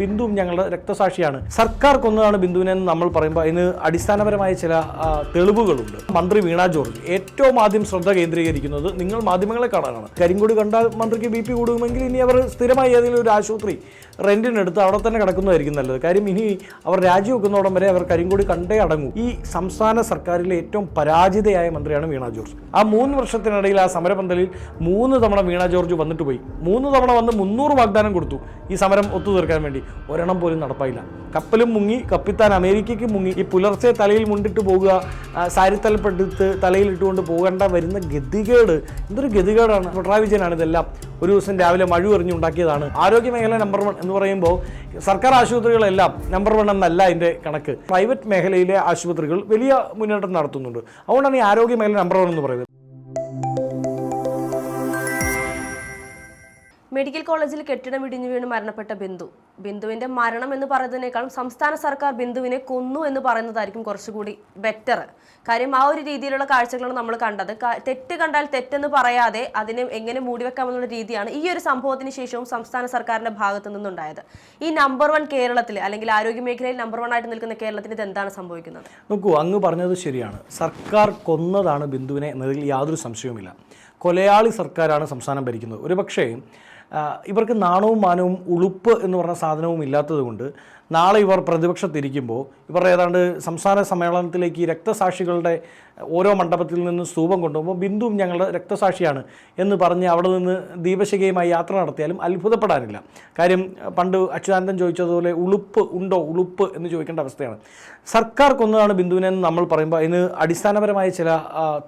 ബിന്ദുവും ഞങ്ങളുടെ രക്തസാക്ഷിയാണ്, സർക്കാർ കൊന്നതാണ് ബിന്ദുവിനെ എന്ന് നമ്മൾ പറയുമ്പോൾ അതിന് അടിസ്ഥാനപരമായ ചില തെളിവുകളുണ്ട്. മന്ത്രി വീണ ജോർജ് ഏറ്റവും ആദ്യം ശ്രദ്ധ കേന്ദ്രീകരിക്കുന്നത് നിങ്ങൾ മാധ്യമങ്ങളെ കാണാനാണ്. കരിങ്കൊടി കണ്ടാൽ മന്ത്രിക്ക് BP കൂടുമെങ്കിൽ ഇനി അവർ സ്ഥിരമായി ഏതെങ്കിലും ഒരു ആശുപത്രി റെന്റിനെടുത്ത് അവിടെ തന്നെ കിടക്കുന്നതായിരിക്കും നല്ലത്. കാര്യം ഇനി അവർ രാജിവെക്കുന്നോടം വരെ അവർ കരിങ്കൊടി കണ്ടേ അടങ്ങൂ. ഈ സംസ്ഥാന സർക്കാരിലെ ഏറ്റവും പരാജിതയായ മന്ത്രിയാണ് വീണ ജോർജ്. ആ 3 വർഷത്തിനിടയിൽ ആ സമരപന്തലിൽ 3 തവണ വീണ ജോർജ് വന്നിട്ട് പോയി. 3 തവണ വന്ന് 300 വാഗ്ദാനം കൊടുത്തു ഈ സമരം ഒത്തുതീർക്കാൻ വേണ്ടി. ഒരെണ്ണം പോലും നടപ്പായില്ല. കപ്പലും മുങ്ങി, കപ്പിത്താൻ അമേരിക്കയ്ക്ക് മുങ്ങി. ഈ പുലർച്ചെ തലയിൽ മുണ്ടിട്ട് പോകുക, സാരിത്തലപ്പെടുത്ത് തലയിൽ ഇട്ടുകൊണ്ട് പോകേണ്ട വരുന്ന ഗതികേട്, എന്തൊരു ഗതികേടാണ്. പിണറായി വിജയനാണ് ഇതെല്ലാം ഒരു ദിവസം രാവിലെ മഴ എറിഞ്ഞുണ്ടാക്കിയതാണ്. ആരോഗ്യമേഖല നമ്പർ 1 എന്ന് പറയുമ്പോൾ സർക്കാർ ആശുപത്രികളെല്ലാം നമ്പർ 1 എന്നല്ല അതിൻ്റെ കണക്ക്. പ്രൈവറ്റ് മേഖലയിലെ ആശുപത്രികൾ വലിയ മുന്നേറ്റം നടത്തുന്നുണ്ട്. അതുകൊണ്ടാണ് ഈ ആരോഗ്യമേഖല നമ്പർ 1 എന്ന് പറയുന്നത്. മെഡിക്കൽ കോളേജിൽ കെട്ടിടം ഇടിഞ്ഞു വീണ് മരണപ്പെട്ട ബിന്ദുവിന്റെ മരണം എന്ന് പറയുന്നതിനേക്കാളും സംസ്ഥാന സർക്കാർ ബിന്ദുവിനെ കൊന്നു എന്ന് പറയുന്നതായിരിക്കും കുറച്ചുകൂടി ബെറ്റർ. കാര്യം ആ ഒരു രീതിയിലുള്ള കാഴ്ചകളാണ് നമ്മൾ കണ്ടത്. തെറ്റ് കണ്ടാൽ തെറ്റെന്ന് പറയാതെ അതിനെ എങ്ങനെ മൂടിവെക്കാമെന്നുള്ള രീതിയാണ് ഈ ഒരു സംഭവത്തിന് ശേഷവും സംസ്ഥാന സർക്കാരിന്റെ ഭാഗത്തു നിന്നുണ്ടായത്. ഈ നമ്പർ 1 കേരളത്തിൽ, അല്ലെങ്കിൽ ആരോഗ്യ മേഖലയിൽ നമ്പർ 1 ആയിട്ട് നിൽക്കുന്ന കേരളത്തിന് ഇത് എന്താണ് സംഭവിക്കുന്നത്? നോക്കൂ, അങ്ങ് പറഞ്ഞത് ശരിയാണ്. സർക്കാർ കൊന്നതാണ് ബിന്ദുവിനെ എന്നതിൽ യാതൊരു സംശയവുമില്ല. കൊലയാളി സർക്കാരാണ് സംസ്ഥാനം ഭരിക്കുന്നത്. ഒരു പക്ഷേ ഇവർക്ക് നാണവും മാനവും ഉളുപ്പ് എന്ന് പറഞ്ഞ സാധനവും ഇല്ലാത്തത് കൊണ്ട് നാളെ ഇവർ പ്രതിപക്ഷത്തിരിക്കുമ്പോൾ ഇവർ ഏതാണ്ട് സംസ്ഥാന സമ്മേളനത്തിലേക്ക് രക്തസാക്ഷികളുടെ ഓരോ മണ്ഡപത്തിൽ നിന്ന് സ്തൂപം കൊണ്ടുപോകുമ്പോൾ ബിന്ദുവും ഞങ്ങളുടെ രക്തസാക്ഷിയാണ് എന്ന് പറഞ്ഞ് അവിടെ നിന്ന് ദീപശിഖയുമായി യാത്ര നടത്തിയാലും അത്ഭുതപ്പെടാനില്ല. കാര്യം പണ്ട് അച്യുതാനന്ദൻ ചോദിച്ചതുപോലെ ഉളുപ്പ് ഉണ്ടോ, ഉളുപ്പ് എന്ന് ചോദിക്കേണ്ട അവസ്ഥയാണ്. സർക്കാർ കൊന്നതാണ് ബിന്ദുവിനെ എന്ന് നമ്മൾ പറയുമ്പോൾ അതിന് അടിസ്ഥാനപരമായ ചില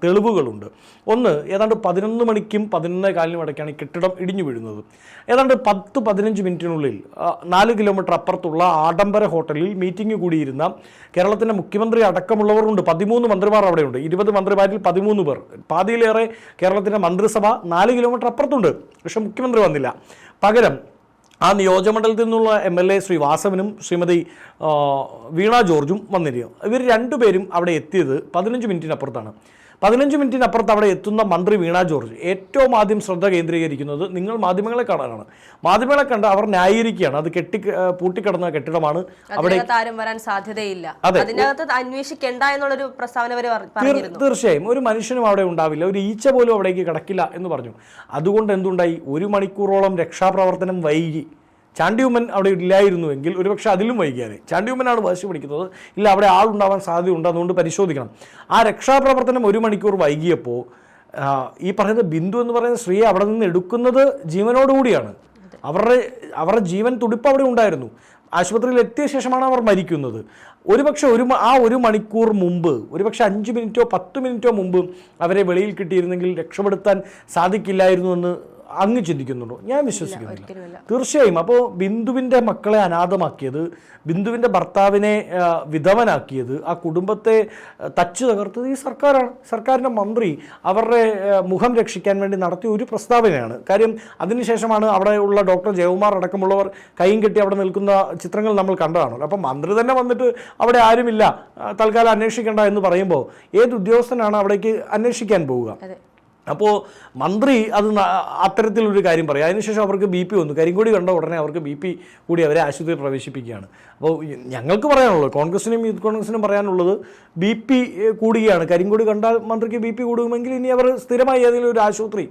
തെളിവുകളുണ്ട്. ഒന്ന്, ഏതാണ്ട് 11 മണിക്കും 11:15 ഇടയ്ക്കാണ് ഈ കെട്ടിടം ഇടിഞ്ഞു വീഴുന്നത്. ഏതാണ്ട് 10-15 മിനിറ്റിനുള്ളിൽ 4 കിലോമീറ്റർ അപ്പുറത്തുള്ള ആഡംബര ഹോട്ടലിൽ മീറ്റിംഗ് കൂടിയിരുന്ന കേരളത്തിൻ്റെ മുഖ്യമന്ത്രി അടക്കമുള്ളവരുണ്ട്. 13 മന്ത്രിമാർ അവിടെയുണ്ട്. 20 മന്ത്രിമാരിൽ 13 പേർ, പാതിയിലേറെ കേരളത്തിൻ്റെ മന്ത്രിസഭ 4 കിലോമീറ്റർ അപ്പുറത്തുണ്ട്. പക്ഷെ മുഖ്യമന്ത്രി വന്നില്ല. പകരം ആ നിയോജകമണ്ഡലത്തിൽ നിന്നുള്ള MLA ശ്രീ വാസവനും ശ്രീമതി വീണ ജോർജും വന്നിരിക്കും. ഇവർ രണ്ടുപേരും അവിടെ എത്തിയത് 15 മിനിറ്റിനപ്പുറത്താണ്. 15 മിനിറ്റിനപ്പുറത്ത് അവിടെ എത്തുന്ന മന്ത്രി വീണ ജോർജ് ഏറ്റവും ആദ്യം ശ്രദ്ധ കേന്ദ്രീകരിക്കുന്നത് നിങ്ങൾ മാധ്യമങ്ങളെ കാണാനാണ്. മാധ്യമങ്ങളെ കണ്ട് അവർ ന്യായീകരിക്കുകയാണ്. അത് പൂട്ടിക്കിടന്ന കെട്ടിടമാണ്, അവിടെ ആരും വരാൻ സാധ്യതയില്ല, അതിനകത്ത് അന്വേഷിക്കേണ്ട എന്നുള്ളൊരു പ്രസ്താവന വരെ പറഞ്ഞിരുന്നു. തീർച്ചയായും ഒരു മനുഷ്യനും അവിടെ ഉണ്ടാവില്ല, ഒരു ഈച്ച പോലും അവിടേക്ക് കിടക്കില്ല എന്ന് പറഞ്ഞു. അതുകൊണ്ട് എന്തുണ്ടായി, 1 മണിക്കൂറോളം രക്ഷാപ്രവർത്തനം വൈകി. ചാണ്ടി ഉമ്മൻ അവിടെ ഇല്ലായിരുന്നുവെങ്കിൽ ഒരുപക്ഷെ അതിലും വൈകിയാൽ. ചാണ്ടി ഉമ്മനാണ് വാശി പിടിക്കുന്നത്, ഇല്ല അവിടെ ആളുണ്ടാവാൻ സാധ്യതയുണ്ട്, അതുകൊണ്ട് പരിശോധിക്കണം. ആ രക്ഷാപ്രവർത്തനം 1 മണിക്കൂർ വൈകിയപ്പോൾ ഈ പറയുന്ന ബിന്ദു എന്ന് പറയുന്ന സ്ത്രീയെ അവിടെ നിന്ന് എടുക്കുന്നത് ജീവനോടുകൂടിയാണ്. അവരുടെ ജീവൻ തുടിപ്പ് അവിടെ ഉണ്ടായിരുന്നു. ആശുപത്രിയിൽ എത്തിയ ശേഷമാണ് അവർ മരിക്കുന്നത്. ഒരുപക്ഷെ 1 മണിക്കൂർ മുമ്പ്, ഒരുപക്ഷെ 5 മിനിറ്റോ 10 മിനിറ്റോ മുമ്പ് അവരെ വെളിയിൽ കിട്ടിയിരുന്നെങ്കിൽ രക്ഷപ്പെടുത്താൻ സാധിക്കില്ലായിരുന്നു എന്ന് അങ്ങ് ചിന്തിക്കുന്നുണ്ടോ? ഞാൻ വിശ്വസിക്കുന്നില്ല. തീർച്ചയായും. അപ്പോൾ ബിന്ദുവിൻ്റെ മക്കളെ അനാഥമാക്കിയത്, ബിന്ദുവിൻ്റെ ഭർത്താവിനെ വിധവനാക്കിയത്, ആ കുടുംബത്തെ തച്ചു തകർത്തത് ഈ സർക്കാരാണ്. സർക്കാരിൻ്റെ മന്ത്രി അവരുടെ മുഖം രക്ഷിക്കാൻ വേണ്ടി നടത്തിയ ഒരു പ്രസ്താവനയാണ്. കാര്യം അതിനുശേഷമാണ് അവിടെ ഉള്ള ഡോക്ടർ ജയകുമാർ അടക്കമുള്ളവർ കൈയും കെട്ടി അവിടെ നിൽക്കുന്ന ചിത്രങ്ങൾ നമ്മൾ കണ്ടതാണല്ലോ. അപ്പം മന്ത്രി തന്നെ വന്നിട്ട് അവിടെ ആരുമില്ല, തൽക്കാലം അന്വേഷിക്കേണ്ട എന്ന് പറയുമ്പോൾ ഏത് ഉദ്യോഗസ്ഥനാണ് അവിടേക്ക് അന്വേഷിക്കാൻ പോവുക? അപ്പോൾ മന്ത്രി അത് അത്തരത്തിലൊരു കാര്യം പറയും. അതിനുശേഷം അവർക്ക് BP വന്നു. കരിങ്കൊടി കണ്ട ഉടനെ അവർക്ക് BP കൂടി അവരെ ആശുപത്രിയിൽ പ്രവേശിപ്പിക്കുകയാണ്. അപ്പോൾ ഞങ്ങൾക്ക് പറയാനുള്ളത്, കോൺഗ്രസിനും യൂത്ത് കോൺഗ്രസിനും പറയാനുള്ളത്, BP കൂടുകയാണ്. കരിങ്കൊടി കണ്ടാൽ മന്ത്രിക്ക് BP കൂടുമെങ്കിൽ ഇനി അവർ സ്ഥിരമായി ഏതെങ്കിലും ഒരു ആശുപത്രി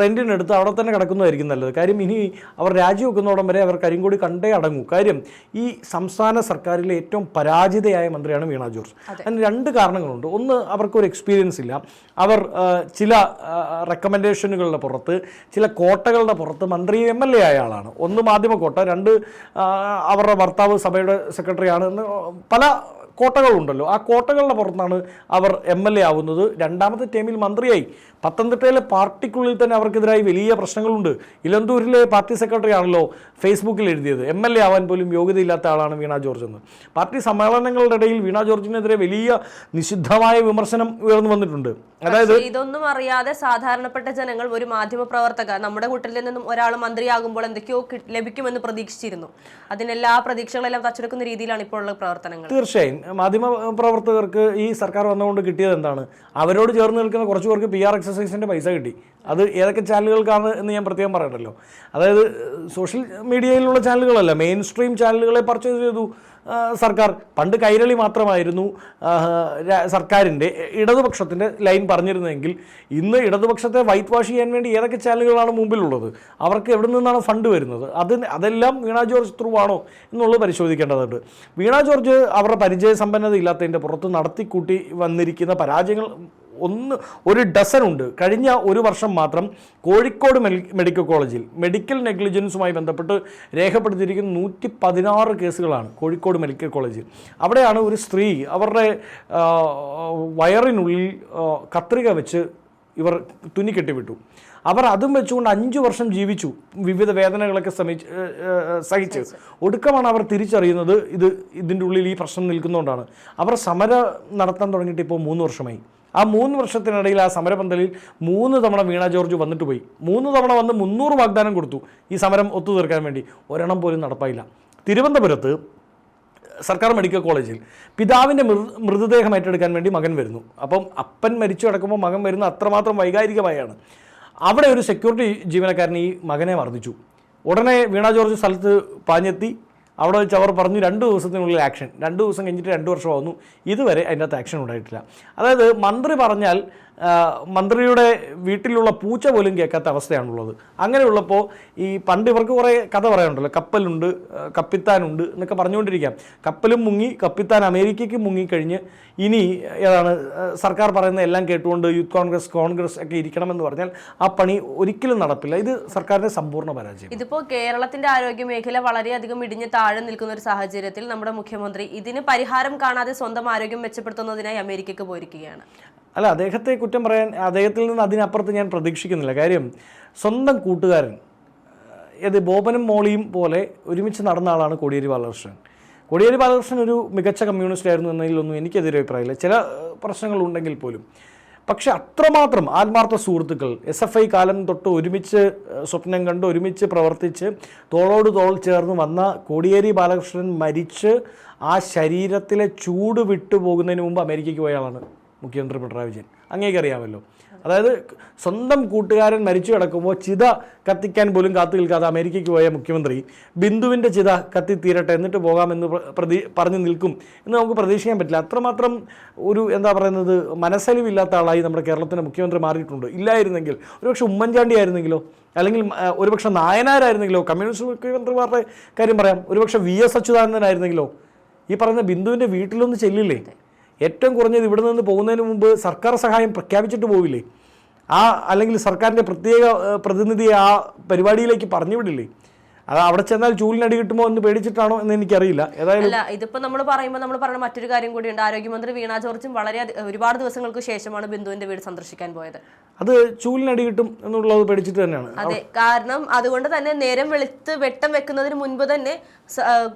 റെന്റിനെടുത്ത് അവിടെ തന്നെ കിടക്കുന്നതായിരിക്കും നല്ലത്. കാര്യം ഇനി അവർ രാജിവെക്കുന്നോടം വരെ അവർ കരിങ്കൊടി കണ്ടേ അടങ്ങൂ. കാര്യം ഈ സംസ്ഥാന സർക്കാരിലെ ഏറ്റവും പരാജിതയായ മന്ത്രിയാണ് വീണ ജോർജ്. അതിന് 2 കാരണങ്ങളുണ്ട്. ഒന്ന്, അവർക്കൊരു എക്സ്പീരിയൻസ് ഇല്ല. അവർ ചില റെക്കമെൻഡേഷനുകളുടെ പുറത്ത്, ചില കോട്ടകളുടെ പുറത്ത് മന്ത്രി MLA ആയ ആളാണ്. ഒന്ന് മാധ്യമക്കോട്ട, 2 അവരുടെ ഭർത്താവ് സഭയുടെ സെക്രട്ടറിയാണ് എന്ന് പല കോട്ടകളുണ്ടല്ലോ. ആ കോട്ടകളുടെ പുറത്താണ് അവർ MLA ആവുന്നത്. 2ാമത്തെ ടൈമിൽ മന്ത്രിയായി. പത്തനംതിട്ടയിലെ പാർട്ടിക്കുള്ളിൽ തന്നെ അവർക്കെതിരായി വലിയ പ്രശ്നങ്ങളുണ്ട്. ഇലന്തൂരിലെ പാർട്ടി സെക്രട്ടറി ആണല്ലോ ഫേസ്ബുക്കിൽ എഴുതിയത് MLA ആവാൻ പോലും യോഗ്യതയില്ലാത്ത ആളാണ് വീണ ജോർജ് എന്ന്. പാർട്ടി സമ്മേളനങ്ങളുടെ ഇടയിൽ വീണ ജോർജിനെതിരെ വലിയ നിഷിദ്ധമായ വിമർശനം ഉയർന്നു വന്നിട്ടുണ്ട്. അതായത് ഇതൊന്നും അറിയാതെ സാധാരണപ്പെട്ട ജനങ്ങൾ, ഒരു മാധ്യമ പ്രവർത്തക, നമ്മുടെ കൂട്ടത്തിൽ നിന്നും ഒരാൾ മന്ത്രിയാകുമ്പോൾ എന്തൊക്കെയോ ലഭിക്കുമെന്ന് പ്രതീക്ഷിച്ചിരുന്നു. അതിനെല്ലാ പ്രതീക്ഷകളെല്ലാം തച്ചെടുക്കുന്ന രീതിയിലാണ് ഇപ്പോൾ ഉള്ള പ്രവർത്തനങ്ങൾ. തീർച്ചയായും മാധ്യമ പ്രവർത്തകർക്ക് ഈ സർക്കാർ വന്നുകൊണ്ട് കിട്ടിയത് എന്താണ്? അവരോട് ചേർന്ന് നിൽക്കുന്ന കുറച്ച് പേർക്ക് PR എക്സസൈസിൻ്റെ പൈസ കിട്ടി. അത് ഏതൊക്കെ ചാനലുകൾക്കാണ് എന്ന് ഞാൻ പ്രത്യേകം പറയണ്ടല്ലോ. അതായത് സോഷ്യൽ മീഡിയയിലുള്ള ചാനലുകളല്ല, മെയിൻ സ്ട്രീം ചാനലുകളെ പർച്ചേസ് ചെയ്തു സർക്കാർ. പണ്ട് കൈരളി മാത്രമായിരുന്നു സർക്കാരിൻ്റെ ഇടതുപക്ഷത്തിൻ്റെ ലൈൻ പറഞ്ഞിരുന്നതെങ്കിൽ ഇന്ന് ഇടതുപക്ഷത്തെ വൈറ്റ് വാഷ് ചെയ്യാൻ വേണ്ടി ഏതൊക്കെ ചാനലുകളാണ് മുമ്പിലുള്ളത്, അവർക്ക് എവിടെ നിന്നാണ് ഫണ്ട് വരുന്നത്, അതെല്ലാം വീണ ജോർജ് ത്രൂ ആണോ എന്നുള്ളത് പരിശോധിക്കേണ്ടതുണ്ട്. വീണ ജോർജ് അവരുടെ പരിചയസമ്പന്നത ഇല്ലാത്തതിൻ്റെ പുറത്ത് നടത്തിക്കൂട്ടി വന്നിരിക്കുന്ന പരാജയങ്ങൾ ഒരു ഡസനുണ്ട്. കഴിഞ്ഞ ഒരു വർഷം മാത്രം കോഴിക്കോട് മെഡിക്കൽ കോളേജിൽ മെഡിക്കൽ നെഗ്ലിജൻസുമായി ബന്ധപ്പെട്ട് രേഖപ്പെടുത്തിയിരിക്കുന്ന 116 കേസുകളാണ് കോഴിക്കോട് മെഡിക്കൽ കോളേജിൽ. അവിടെയാണ് ഒരു സ്ത്രീ അവരുടെ വയറിനുള്ളിൽ കത്രിക വെച്ച് ഇവർ തുന്നിക്കെട്ടിവിട്ടു. അവർ അതും വെച്ചുകൊണ്ട് 5 വർഷം ജീവിച്ചു, വിവിധ വേദനകളൊക്കെ സഹിച്ച്. ഒടുക്കമാണ് അവർ തിരിച്ചറിയുന്നത് ഇതിൻ്റെ ഉള്ളിൽ ഈ പ്രശ്നം നിൽക്കുന്നതുകൊണ്ടാണ്. അവർ സമരം നടത്താൻ തുടങ്ങിയിട്ട് ഇപ്പോൾ 3 വർഷമായി. ആ 3 വർഷത്തിനിടയിൽ ആ സമരപന്തലിൽ 3 തവണ വീണ ജോർജ് വന്നിട്ട് പോയി. 3 തവണ വന്ന് 300 വാഗ്ദാനം കൊടുത്തു ഈ സമരം ഒത്തുതീർക്കാൻ വേണ്ടി. ഒരെണ്ണം പോലും നടപ്പായില്ല. തിരുവനന്തപുരത്ത് സർക്കാർ മെഡിക്കൽ കോളേജിൽ പിതാവിൻ്റെ മൃതദേഹം ഏറ്റെടുക്കാൻ വേണ്ടി മകൻ വരുന്നു. അപ്പം അപ്പൻ മരിച്ചു കിടക്കുമ്പോൾ മകൻ വരുന്ന അത്രമാത്രം വൈകാരികമായാണ്. അവിടെ ഒരു സെക്യൂരിറ്റി ജീവനക്കാരൻ ഈ മകനെ മർദ്ദിച്ചു. ഉടനെ വീണ ജോർജ് സ്ഥലത്ത് പാഞ്ഞെത്തി. അവിടെ വെച്ച് അവർ പറഞ്ഞു 2 ദിവസത്തിനുള്ളിൽ ആക്ഷൻ. 2 ദിവസം കഴിഞ്ഞിട്ട് 2 വർഷമാകുന്നു, ഇതുവരെ അതിൻ്റെ അകത്ത് ആക്ഷൻ ഉണ്ടായിട്ടില്ല. അതായത് മന്ത്രി പറഞ്ഞാൽ മന്ത്രിയുടെ വീട്ടിലുള്ള പൂച്ച പോലും കേൾക്കാത്ത അവസ്ഥയാണുള്ളത്. അങ്ങനെയുള്ളപ്പോൾ ഈ പണ്ട് ഇവർക്ക് കുറേ കഥ പറയാനുണ്ടല്ലോ, കപ്പലുണ്ട്, കപ്പിത്താനുണ്ട് എന്നൊക്കെ പറഞ്ഞുകൊണ്ടിരിക്കാം. കപ്പലും മുങ്ങി, കപ്പിത്താൻ അമേരിക്കയ്ക്ക് മുങ്ങിക്കഴിഞ്ഞ് ഇനി ഏതാണ് സർക്കാർ പറയുന്ന എല്ലാം കേട്ടുകൊണ്ട് യൂത്ത് കോൺഗ്രസ് ഒക്കെ ഇരിക്കണമെന്ന് പറഞ്ഞാൽ ആ പണി ഒരിക്കലും നടപ്പില്ല. ഇത് സർക്കാരിൻ്റെ സമ്പൂർണ്ണ പരാജയം. ഇതിപ്പോൾ കേരളത്തിന്റെ ആരോഗ്യ മേഖല വളരെയധികം ഇടിഞ്ഞ് താഴെ നിൽക്കുന്ന ഒരു സാഹചര്യത്തിൽ നമ്മുടെ മുഖ്യമന്ത്രി ഇതിന് പരിഹാരം കാണാതെ സ്വന്തം ആരോഗ്യം മെച്ചപ്പെടുത്തുന്നതിനായി അമേരിക്കയ്ക്ക് പോയിരിക്കുകയാണ്. അല്ല, അദ്ദേഹത്തെ കുറ്റം പറയാൻ അദ്ദേഹത്തിൽ നിന്ന് അതിനപ്പുറത്ത് ഞാൻ പ്രതീക്ഷിക്കുന്നില്ല. കാര്യം സ്വന്തം കൂട്ടുകാരൻ ബോബനും മോളിയും പോലെ ഒരുമിച്ച് നടന്ന ആളാണ് കോടിയേരി ബാലകൃഷ്ണൻ. കോടിയേരി ബാലകൃഷ്ണൻ ഒരു മികച്ച കമ്മ്യൂണിസ്റ്റ് ആയിരുന്നു എന്നതിലൊന്നും എനിക്കെതിരെ അഭിപ്രായമില്ല, ചില പ്രശ്നങ്ങളുണ്ടെങ്കിൽ പോലും. പക്ഷെ അത്രമാത്രം ആത്മാർത്ഥ സുഹൃത്തുക്കൾ SFI കാലം തൊട്ട് ഒരുമിച്ച് സ്വപ്നം കണ്ട് ഒരുമിച്ച് പ്രവർത്തിച്ച് തോളോട് തോൾ ചേർന്ന് വന്ന കോടിയേരി ബാലകൃഷ്ണൻ മരിച്ച് ആ ശരീരത്തിലെ ചൂട് വിട്ടുപോകുന്നതിന് മുമ്പ് അമേരിക്കയ്ക്ക് പോയ ആളാണ് മുഖ്യമന്ത്രി പിണറായി വിജയൻ. അങ്ങേക്കറിയാമല്ലോ. അതായത് സ്വന്തം കൂട്ടുകാരൻ മരിച്ചു കിടക്കുമ്പോൾ ചിത കത്തിക്കാൻ പോലും കാത്തു നിൽക്കാതെ അമേരിക്കയ്ക്ക് പോയ മുഖ്യമന്ത്രി ബിന്ദുവിൻ്റെ ചിത കത്തിത്തീരട്ടെ എന്നിട്ട് പോകാമെന്ന് പറഞ്ഞു നിൽക്കും എന്ന് നമുക്ക് പ്രതീക്ഷിക്കാൻ പറ്റില്ല. അത്രമാത്രം ഒരു മനസ്സലിവില്ലാത്ത ആളായി നമ്മുടെ കേരളത്തിൻ്റെ മുഖ്യമന്ത്രി മാറിയിട്ടുണ്ട്. ഇല്ലായിരുന്നെങ്കിൽ ഒരുപക്ഷെ ഉമ്മൻചാണ്ടി ആയിരുന്നെങ്കിലോ, അല്ലെങ്കിൽ ഒരുപക്ഷെ നായനാരായിരുന്നെങ്കിലോ, കമ്മ്യൂണിസ്റ്റ് മുഖ്യമന്ത്രിമാരുടെ കാര്യം പറയാം, ഒരുപക്ഷെ VS അച്യുതാനന്ദനായിരുന്നെങ്കിലോ ഈ പറയുന്ന ബിന്ദുവിൻ്റെ വീട്ടിലൊന്ന് ചെല്ലില്ലേ? ഏറ്റവും കുറഞ്ഞത് ഇവിടെ നിന്ന് പോകുന്നതിന് മുമ്പ് സർക്കാർ സഹായം പ്രഖ്യാപിച്ചിട്ട് പോവില്ലേ? അല്ലെങ്കിൽ സർക്കാരിൻ്റെ പ്രത്യേക പ്രതിനിധിയെ ആ പരിപാടിയിലേക്ക് പറഞ്ഞു വിടില്ലേ? അത് അവിടെ ചെന്നാൽ ചൂലിനടി കിട്ടുമോ എന്ന് പേടിച്ചിട്ടാണോ എന്ന് എനിക്കറിയില്ല. ഏതായാലും ഇതിപ്പോൾ നമ്മൾ പറയുന്ന മറ്റൊരു കാര്യം കൂടിയുണ്ട്. ആരോഗ്യമന്ത്രി വീണ ജോർജും ഒരുപാട് ദിവസങ്ങൾക്ക് ശേഷമാണ് ബിന്ദുവിന്റെ വീട് സന്ദർശിക്കാൻ പോയത്. അത് ചൂലിനടി കിട്ടും എന്നുള്ളത് പേടിച്ചിട്ട് തന്നെയാണ്. അതെ, കാരണം അതുകൊണ്ട് തന്നെ നേരം വെളുത്ത് വെട്ടം വെക്കുന്നതിന് മുൻപ് തന്നെ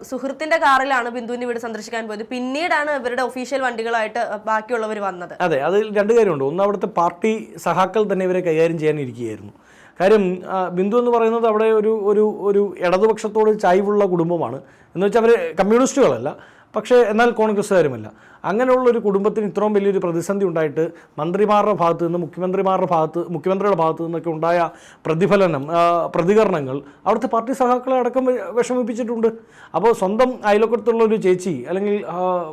സുഹൃത്തിന്റെ കാറിലാണ് ബിന്ദുവിന്റെ വീട് സന്ദർശിക്കാൻ പോയത്. പിന്നീടാണ് ഇവരുടെ ഒഫീഷ്യൽ വണ്ടികളായിട്ട് ബാക്കിയുള്ളവർ വന്നത്. അതെ, അതിൽ 2 കാര്യമുണ്ട്. ഒന്ന്, അവിടുത്തെ പാർട്ടി സഹാക്കൾ തന്നെ ഇവരെ കൈകാര്യം ചെയ്യാനിരിക്കുകയായിരുന്നു. കാര്യം ബിന്ദു എന്ന് പറയുന്നത് അവിടെ ഒരു ഇടതുപക്ഷത്തോട് ചായ്വുള്ള കുടുംബമാണ്. എന്ന് വെച്ചാൽ അവർ കമ്മ്യൂണിസ്റ്റുകളല്ല, പക്ഷേ എന്നാൽ കോൺഗ്രസ്സുകാരുമല്ല. അങ്ങനെയുള്ളൊരു കുടുംബത്തിന് ഇത്രയും വലിയൊരു പ്രതിസന്ധി ഉണ്ടായിട്ട് മന്ത്രിമാരുടെ ഭാഗത്തു നിന്ന് മുഖ്യമന്ത്രിയുടെ ഭാഗത്തു നിന്നൊക്കെ ഉണ്ടായ പ്രതികരണങ്ങൾ അവിടുത്തെ പാർട്ടി സഹാക്കളെ അടക്കം വിഷമിപ്പിച്ചിട്ടുണ്ട്. അപ്പോൾ സ്വന്തം അയൽവക്കത്തുള്ള ഒരു ചേച്ചി അല്ലെങ്കിൽ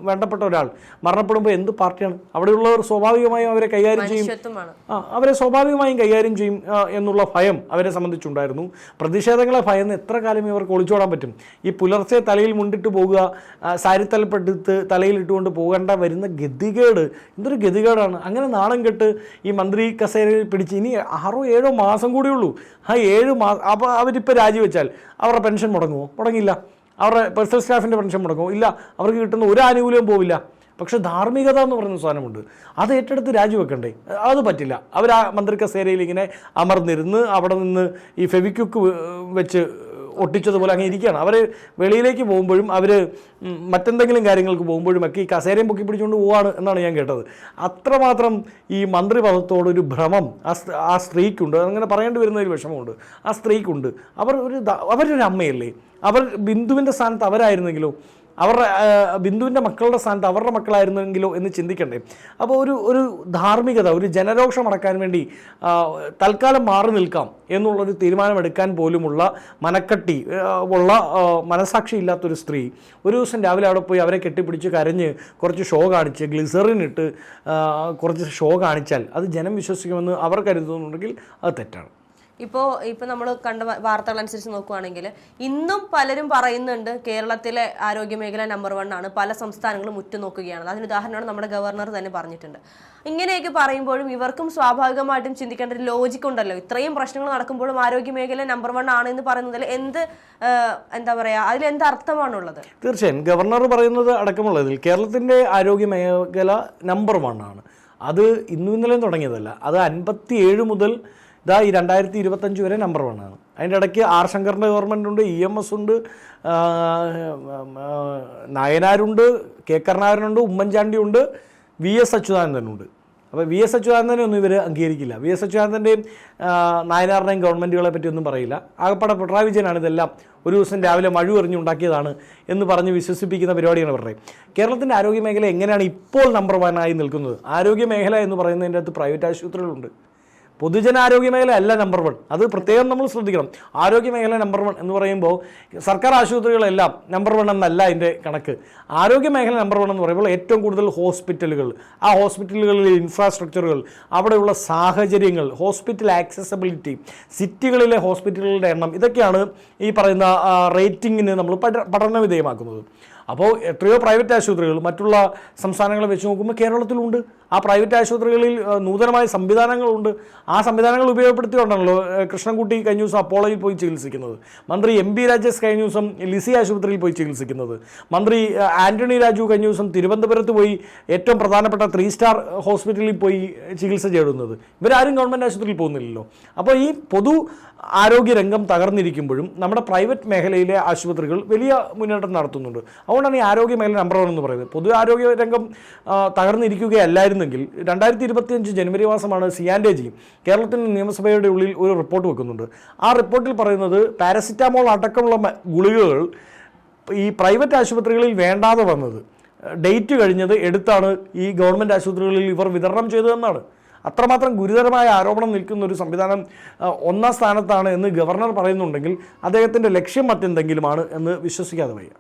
വേണ്ടപ്പെട്ട ഒരാൾ മരണപ്പെടുമ്പോൾ എന്ത് പാർട്ടിയാണ് അവിടെയുള്ളവർ സ്വാഭാവികമായും അവരെ കൈകാര്യം ചെയ്യും, എന്നുള്ള ഭയം അവരെ സംബന്ധിച്ചുണ്ടായിരുന്നു. പ്രതിഷേധങ്ങളെ ഭയന്ന് എത്ര കാലം ഇവർക്ക് ഒളിച്ചോടാൻ പറ്റും? ഈ പുലർച്ചെ തലയിൽ മുണ്ടിട്ട് പോകുക, സാരിത്തലപ്പെടുത്ത് തലയിലിട്ടുകൊണ്ട് പോകേണ്ട വരുന്ന ഗതികേട് എന്തൊരു ഗതികേടാണ്. അങ്ങനെ നാണം കെട്ട് ഈ മന്ത്രി കസേരയിൽ പിടിച്ച് ഇനി 6-7 മാസം കൂടിയുള്ളൂ. ആ 7 മാസം അപ്പോൾ അവരിപ്പോൾ രാജിവെച്ചാൽ അവരുടെ പെൻഷൻ മുടങ്ങുമോ? മുടങ്ങില്ല. അവരുടെ പേഴ്സണൽ സ്റ്റാഫിൻ്റെ പെൻഷൻ മുടങ്ങുമോ? ഇല്ല. അവർക്ക് കിട്ടുന്ന ഒരു ആനുകൂല്യവും പോവില്ല. പക്ഷേ ധാർമ്മികത എന്ന് പറയുന്ന സാധനമുണ്ട്, അത് ഏറ്റെടുത്ത് രാജിവെക്കണ്ടേ? അത് പറ്റില്ല. അവർ ആ മന്ത്രി കസേരയിൽ ഇങ്ങനെ അമർന്നിരുന്ന് അവിടെ നിന്ന് ഈ ഫെവിക്വിക്ക് വെച്ച് ഒട്ടിച്ചതുപോലെ അങ്ങനെ ഇരിക്കുകയാണ്. അവർ വെളിയിലേക്ക് പോകുമ്പോഴും അവർ മറ്റെന്തെങ്കിലും കാര്യങ്ങൾക്ക് പോകുമ്പോഴുമൊക്കെ ഈ കസേരയും പൊക്കി പിടിച്ചുകൊണ്ട് പോവാണ് എന്നാണ് ഞാൻ കേട്ടത്. അത്രമാത്രം ഈ മന്ത്രിപദത്തോടൊരു ഭ്രമം ആ സ്ത്രീക്കുണ്ട്. അങ്ങനെ പറയേണ്ടി വരുന്ന ഒരു വിഷമമുണ്ട് ആ സ്ത്രീക്കുണ്ട്. അവരൊരു അമ്മയല്ലേ? അവർ ബിന്ദുവിൻ്റെ സ്ഥാനത്ത് അവരായിരുന്നെങ്കിലോ? അവരുടെ ബിന്ദുവിൻ്റെ മക്കളുടെ സ്ഥാനത്ത് അവരുടെ മക്കളായിരുന്നെങ്കിലോ എന്ന് ചിന്തിക്കണ്ടേ? അപ്പോൾ ഒരു ധാർമ്മികത, ഒരു ജനരോഷം അടക്കാൻ വേണ്ടി തൽക്കാലം മാറി നിൽക്കാം എന്നുള്ളൊരു തീരുമാനമെടുക്കാൻ പോലുമുള്ള മനക്കട്ടി ഉള്ള മനസാക്ഷി ഇല്ലാത്തൊരു സ്ത്രീ ഒരു ദിവസം രാവിലെ അവിടെ പോയി അവരെ കെട്ടിപ്പിടിച്ച് കരഞ്ഞ് കുറച്ച് ഷോ കാണിച്ച് ഗ്ലിസറിനിട്ട് കുറച്ച് ഷോ കാണിച്ചാൽ അത് ജനം വിശ്വസിക്കുമെന്ന് അവർ കരുതുന്നുണ്ടെങ്കിൽ അത് തെറ്റാണ്. ഇപ്പോൾ നമ്മൾ കണ്ട വാർത്തകൾ അനുസരിച്ച് നോക്കുകയാണെങ്കിൽ ഇന്നും പലരും പറയുന്നുണ്ട് കേരളത്തിലെ ആരോഗ്യമേഖല നമ്പർ 1 ആണ്, പല സംസ്ഥാനങ്ങളും ഉറ്റുനോക്കുകയാണ്. അതിന് ഉദാഹരണമാണ് നമ്മുടെ ഗവർണർ തന്നെ പറഞ്ഞിട്ടുണ്ട്. ഇങ്ങനെയൊക്കെ പറയുമ്പോഴും ഇവർക്കും സ്വാഭാവികമായിട്ടും ചിന്തിക്കേണ്ട ഒരു ലോജിക് ഉണ്ടല്ലോ. ഇത്രയും പ്രശ്നങ്ങൾ നടക്കുമ്പോഴും ആരോഗ്യമേഖല നമ്പർ 1 ആണ് എന്ന് പറയുന്നതിൽ എന്താ പറയുക, അതിലെന്ത് അർത്ഥമാണുള്ളത്? തീർച്ചയായും ഗവർണർ പറയുന്നത് അടക്കമുള്ളതിൽ കേരളത്തിൻ്റെ ആരോഗ്യമേഖല നമ്പർ 1 ആണ്. അത് ഇന്നും ഇന്നലെയും തുടങ്ങിയതല്ല. അത് 57 മുതൽ ഈ 2025 വരെ നമ്പർ 1 ആണ്. അതിൻ്റെ ഇടയ്ക്ക് ആർ ശങ്കറിൻ്റെ ഗവൺമെൻറ് ഉണ്ട്, EMS ഉണ്ട്, നായനാരുണ്ട്, കെ കരുണാകരനുണ്ട്, ഉമ്മൻചാണ്ടി ഉണ്ട്, VS അച്യുതാനന്ദനുണ്ട്. അപ്പോൾ VS അച്യുതാനന്ദനെ ഒന്നും ഇവർ അംഗീകരിക്കില്ല. VS അച്യുതാനന്ദൻ്റെയും നായനാരുടെയും ഗവൺമെൻറ്റുകളെ പറ്റി ഒന്നും പറയില്ല. ആകപ്പാടെ പിണറായി വിജയനാണ് ഇതെല്ലാം ഒരു ദിവസം രാവിലെ മഴ എറിഞ്ഞുണ്ടാക്കിയതാണ് എന്ന് പറഞ്ഞ് വിശ്വസിപ്പിക്കുന്ന പരിപാടിയാണ് ഇവരുടെ. കേരളത്തിൻ്റെ ആരോഗ്യമേഖല എങ്ങനെയാണ് ഇപ്പോൾ നമ്പർ 1 ആയി നിൽക്കുന്നത്? ആരോഗ്യമേഖല എന്ന് പറയുന്നതിൻ്റെ അകത്ത് പ്രൈവറ്റ് ആശുപത്രികളുണ്ട്. പൊതുജനാരോഗ്യ മേഖല അല്ല നമ്പർ 1. അത് പ്രത്യേകം നമ്മൾ ശ്രദ്ധിക്കണം. ആരോഗ്യമേഖല നമ്പർ 1 എന്ന് പറയുമ്പോൾ സർക്കാർ ആശുപത്രികളെല്ലാം നമ്പർ 1 എന്നല്ല അതിൻ്റെ കണക്ക്. ആരോഗ്യമേഖല നമ്പർ 1 എന്ന് പറയുമ്പോൾ ഏറ്റവും കൂടുതൽ ഹോസ്പിറ്റലുകൾ, ആ ഹോസ്പിറ്റലുകളിലെ ഇൻഫ്രാസ്ട്രക്ചറുകൾ, അവിടെയുള്ള സാഹചര്യങ്ങൾ, ഹോസ്പിറ്റൽ ആക്സസബിലിറ്റി, സിറ്റികളിലെ ഹോസ്പിറ്റലുകളുടെ എണ്ണം, ഇതൊക്കെയാണ് ഈ പറയുന്ന റേറ്റിങ്ങിന് നമ്മൾ പഠന വിധേയമാക്കുന്നത്. അപ്പോൾ എത്രയോ പ്രൈവറ്റ് ആശുപത്രികൾ മറ്റുള്ള സംസ്ഥാനങ്ങളെ വെച്ച് നോക്കുമ്പോൾ കേരളത്തിലുണ്ട്. ആ പ്രൈവറ്റ് ആശുപത്രികളിൽ നൂതനമായ സംവിധാനങ്ങളുണ്ട്. ആ സംവിധാനങ്ങൾ ഉപയോഗപ്പെടുത്തിക്കൊണ്ടാണല്ലോ കൃഷ്ണൻകുട്ടി കഴിഞ്ഞ ദിവസം അപ്പോളോയിൽ പോയി ചികിത്സിക്കുന്നത്. മന്ത്രി MB രാജേഷ് കഴിഞ്ഞ ദിവസം ലിസി ആശുപത്രിയിൽ പോയി ചികിത്സിക്കുന്നത്. മന്ത്രി ആൻ്റണി രാജു കഴിഞ്ഞ ദിവസം തിരുവനന്തപുരത്ത് പോയി ഏറ്റവും പ്രധാനപ്പെട്ട 3 സ്റ്റാർ ഹോസ്പിറ്റലിൽ പോയി ചികിത്സ തേടുന്നത്. ഇവരാരും ഗവൺമെൻറ് ആശുപത്രിയിൽ പോകുന്നില്ലല്ലോ. അപ്പോൾ ഈ പൊതു ആരോഗ്യരംഗം തകർന്നിരിക്കുമ്പോഴും നമ്മുടെ പ്രൈവറ്റ് മേഖലയിലെ ആശുപത്രികൾ വലിയ മുന്നേറ്റം നടത്തുന്നുണ്ട്. അതുകൊണ്ടാണ് ഈ ആരോഗ്യ മേഖല നമ്പർ 1 എന്ന് പറയുന്നത്. പൊതു ആരോഗ്യ രംഗം തകർന്നിരിക്കുകയല്ലായിരുന്നെങ്കിൽ 2025 ജനുവരി മാസമാണ് സിയാൻഡേജി കേരളത്തിൻ്റെ നിയമസഭയുടെ ഉള്ളിൽ ഒരു റിപ്പോർട്ട് വെക്കുന്നുണ്ട്. ആ റിപ്പോർട്ടിൽ പറയുന്നത് പാരസിറ്റാമോൾ അടക്കമുള്ള ഗുളികകൾ ഈ പ്രൈവറ്റ് ആശുപത്രികളിൽ വേണ്ടാതെ വന്നത് ഡേറ്റ് കഴിഞ്ഞത് എടുത്താണ് ഈ ഗവൺമെൻറ് ആശുപത്രികളിൽ ഇവർ വിതരണം ചെയ്തതെന്നാണ്. അത്രമാത്രം ഗുരുതരമായ ആരോപണം നിൽക്കുന്ന ഒരു സംവിധാനം 1ാം സ്ഥാനത്താണ് എന്ന് ഗവർണർ പറയുന്നുണ്ടെങ്കിൽ അദ്ദേഹത്തിൻ്റെ ലക്ഷ്യം മറ്റെന്തെങ്കിലുമാണ് എന്ന് വിശ്വസിക്കാതെ വയ്യ.